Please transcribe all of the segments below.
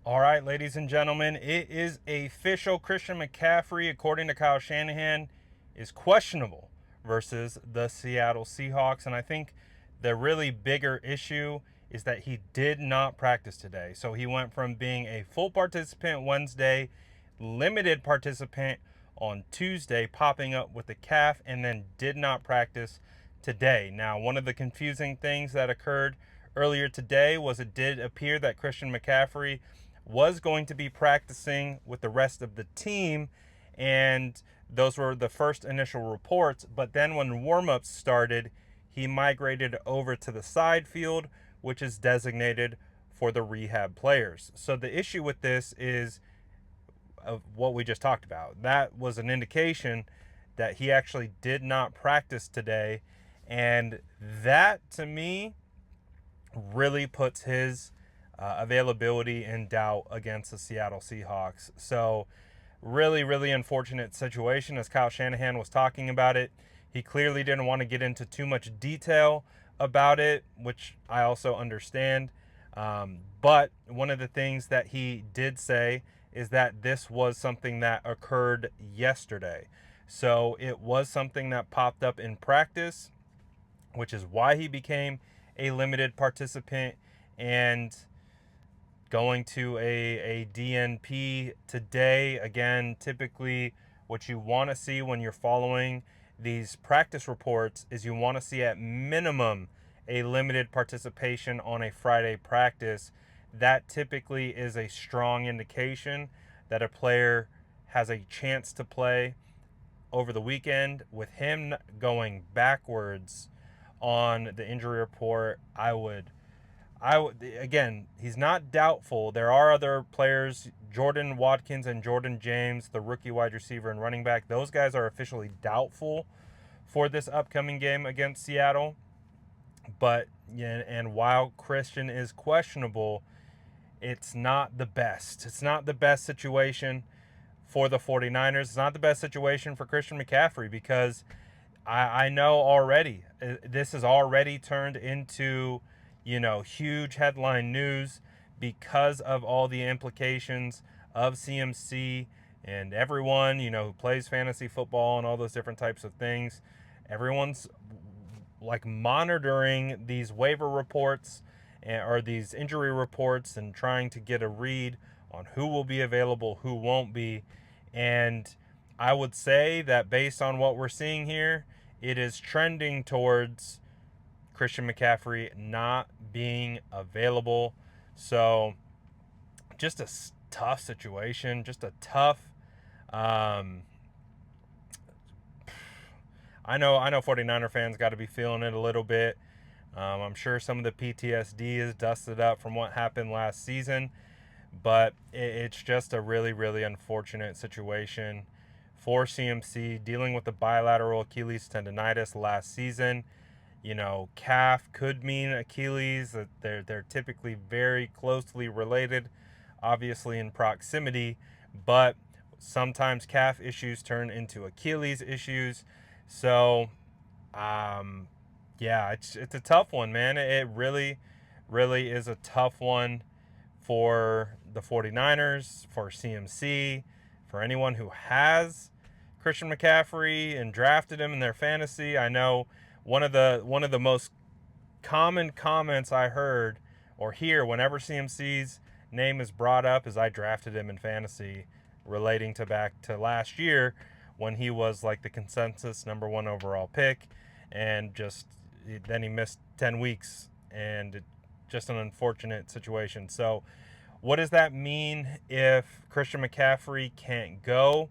All right, ladies and gentlemen, it is official. Christian McCaffrey, according to Kyle Shanahan, is questionable versus the Seattle Seahawks. And I think the really bigger issue is that he did not practice today. So he went from being a full participant Wednesday, limited participant on Tuesday, popping up with the calf, and then did not practice today. Now, one of the confusing things that occurred earlier today was it did appear that Christian McCaffrey was going to be practicing with the rest of the team, and those were the first initial reports. But then when warm-ups started, he migrated over to the side field, which is designated for the rehab players. So the issue with this is of what we just talked about. That was an indication that he actually did not practice today, and that to me really puts his availability in doubt against the Seattle Seahawks. So really, really unfortunate situation as Kyle Shanahan was talking about it. He clearly didn't want to get into too much detail about it, which I also understand. But one of the things that he did say is that this was something that occurred yesterday. So it was something that popped up in practice, which is why he became a limited participant. And going to a DNP today, again, typically what you want to see when you're following these practice reports is you want to see at minimum a limited participation on a Friday practice. That typically is a strong indication that a player has a chance to play over the weekend. With him going backwards on the injury report, again, he's not doubtful. There are other players, Jordan Watkins and Jordan James, the rookie wide receiver and running back. Those guys are officially doubtful for this upcoming game against Seattle. But yeah, and while Christian is questionable, it's not the best. It's not the best situation for the 49ers. It's not the best situation for Christian McCaffrey because I know already this has already turned into, huge headline news because of all the implications of CMC and everyone, who plays fantasy football and all those different types of things. Everyone's like monitoring these waiver reports or these injury reports and trying to get a read on who will be available, who won't be. And I would say that based on what we're seeing here, it is trending towards Christian McCaffrey not being available. So just a tough situation, just a tough. I know 49er fans got to be feeling it a little bit. I'm sure some of the PTSD is dusted up from what happened last season, but it's just a really, really unfortunate situation for CMC dealing with the bilateral Achilles tendonitis last season. Calf could mean Achilles. They're typically very closely related, obviously in proximity, but sometimes calf issues turn into Achilles issues. So, yeah, it's a tough one, man. It really, really is a tough one for the 49ers, for CMC, for anyone who has Christian McCaffrey and drafted him in their fantasy. I know one of the most common comments I heard or hear whenever CMC's name is brought up is I drafted him in fantasy, relating to back to last year when he was like the consensus number one overall pick, and then he missed 10 weeks, and just an unfortunate situation. So what does that mean if Christian McCaffrey can't go?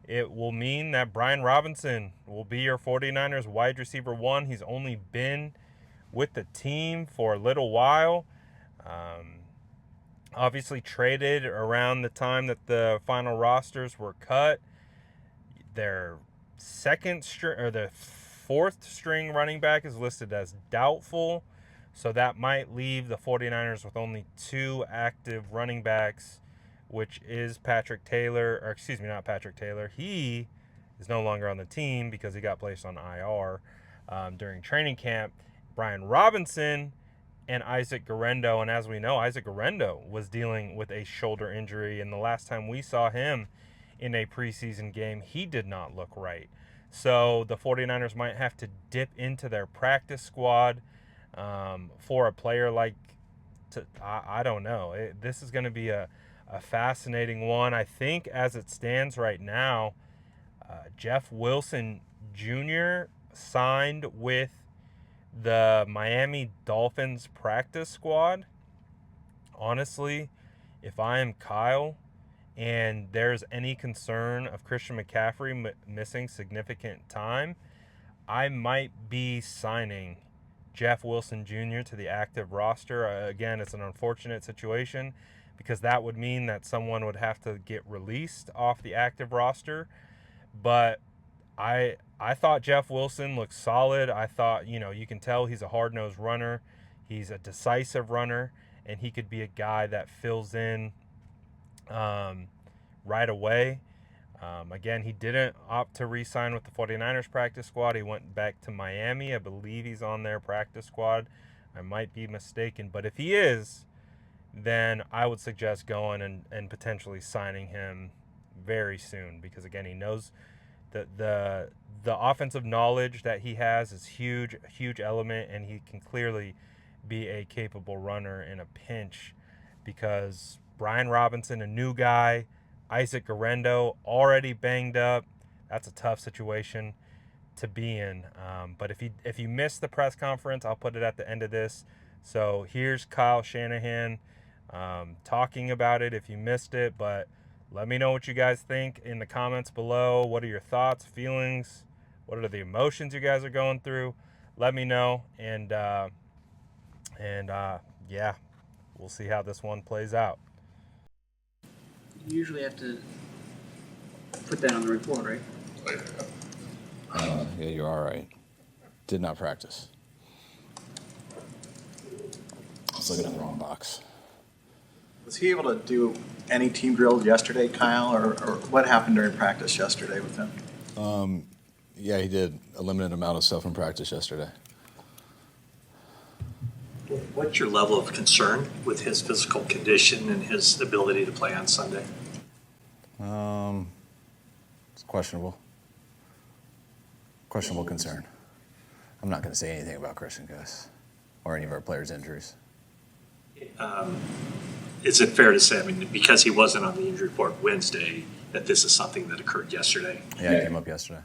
It will mean that Brian Robinson will be your 49ers wide receiver one. He's only been with the team for a little while. Um, Obviously traded around the time that the final rosters were cut. Their second string or the fourth string running back is listed as doubtful. So that might leave the 49ers with only two active running backs, which is Patrick Taylor, or excuse me, not Patrick Taylor. He is no longer on the team because he got placed on IR during training camp. Brian Robinson and Isaac Guerrero. And as we know, Isaac Guerrero was dealing with a shoulder injury, and the last time we saw him in a preseason game, he did not look right. So the 49ers might have to dip into their practice squad for a player like, I don't know. This is going to be a fascinating one. I think as it stands right now, Jeff Wilson Jr. signed with the Miami Dolphins practice squad. Honestly, if I am Kyle and there's any concern of Christian McCaffrey missing significant time, I might be signing Jeff Wilson Jr. to the active roster. Again, it's an unfortunate situation because that would mean that someone would have to get released off the active roster. But I thought Jeff Wilson looked solid. I thought, you can tell he's a hard-nosed runner. He's a decisive runner, and he could be a guy that fills in right away. Again, he didn't opt to re-sign with the 49ers practice squad. He went back to Miami. I believe he's on their practice squad. I might be mistaken. But if he is, then I would suggest going and potentially signing him very soon because, again, he knows the offensive knowledge that he has is huge element, and he can clearly be a capable runner in a pinch because Brian Robinson, a new guy, Isaac Guerrero already banged up. That's a tough situation to be in. But if you missed the press conference, I'll put it at the end of this. So here's Kyle Shanahan talking about it if you missed it. But let me know what you guys think in the comments below. What are your thoughts, feelings? What are the emotions you guys are going through? Let me know. And yeah, we'll see how this one plays out. You usually have to put that on the report, right? Yeah, you're all right. Did not practice. I was looking at the wrong box. Was he able to do any team drills yesterday, Kyle, or what happened during practice yesterday with him? Yeah, he did a limited amount of stuff in practice yesterday. What's your level of concern with his physical condition and his ability to play on Sunday? It's questionable. Questionable concern. I'm not going to say anything about Christian, guys, or any of our players' injuries. Is it fair to say, because he wasn't on the injury report Wednesday, that this is something that occurred yesterday? Yeah, it came up yesterday.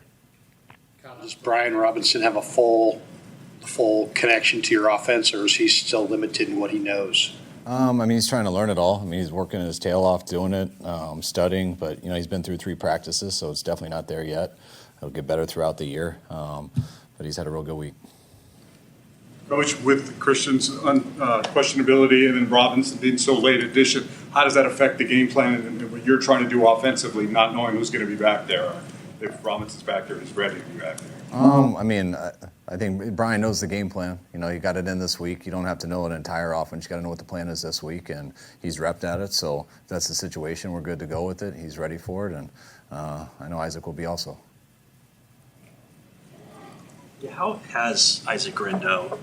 Does Brian Robinson have a full connection to your offense, or is he still limited in what he knows? He's trying to learn it all. He's working his tail off doing it, studying, but, he's been through 3 practices, so it's definitely not there yet. It'll get better throughout the year, but he's had a real good week. Coach, with Christian's questionability and then Robinson being so late addition, how does that affect the game plan and what you're trying to do offensively, not knowing who's going to be back there? If Robinson's back there, he's ready to be back there. I think Brian knows the game plan. You got it in this week. You don't have to know an entire offense. You got to know what the plan is this week, and he's repped at it. So if that's the situation, we're good to go with it. He's ready for it, and I know Isaac will be also. How has Isaac Guerrero,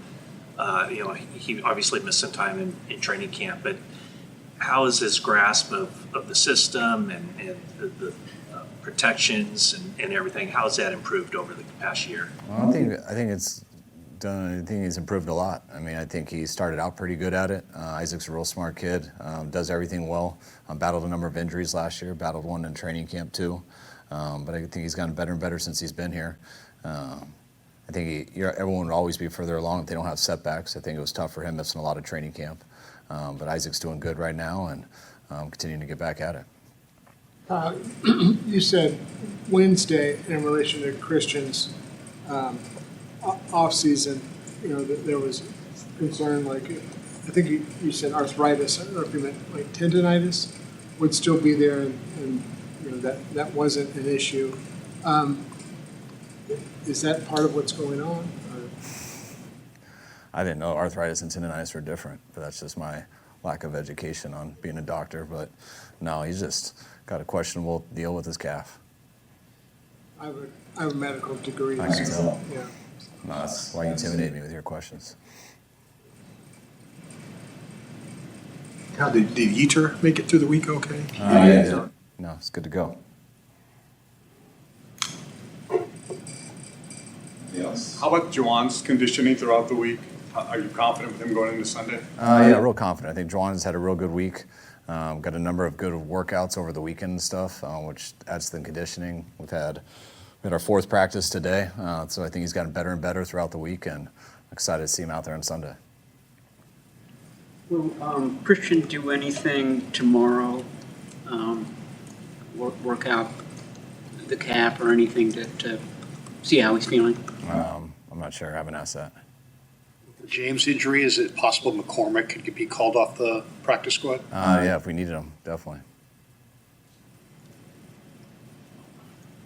he obviously missed some time in training camp, but how is his grasp of the system and the protections and everything, how has that improved over the past year? Well, I think it's done. I think he's improved a lot. I think he started out pretty good at it. Isaac's a real smart kid, does everything well. Battled a number of injuries last year, battled one in training camp too. But I think he's gotten better and better since he's been here. I think everyone would always be further along if they don't have setbacks. I think it was tough for him missing a lot of training camp. But Isaac's doing good right now and continuing to get back at it. You said Wednesday in relation to Christian's off-season, that there was concern, I think you said arthritis. I don't know if you meant like tendonitis would still be there, and that wasn't an issue. Is that part of what's going on? I didn't know arthritis and tendonitis were different, but that's just my lack of education on being a doctor. But no, he's just got a questionable deal with his calf. I have a medical degree. I can tell. Yeah. No, that's why you intimidate me with your questions. How did Yeter make it through the week okay? Yeah. No, it's good to go. How about Juwan's conditioning throughout the week? Are you confident with him going into Sunday? Yeah, real confident. I think Juwan's had a real good week. Got a number of good workouts over the weekend and stuff, which adds to the conditioning. We had our fourth practice today, so I think he's gotten better and better throughout the week, and excited to see him out there on Sunday. Will Christian do anything tomorrow? Work out the calf or anything to see how he's feeling? I'm not sure. I haven't asked that. The James injury, is it possible McCormick could be called off the practice squad? Yeah, if we needed him, definitely.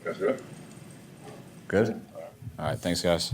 That's good. Good? All right, thanks, guys.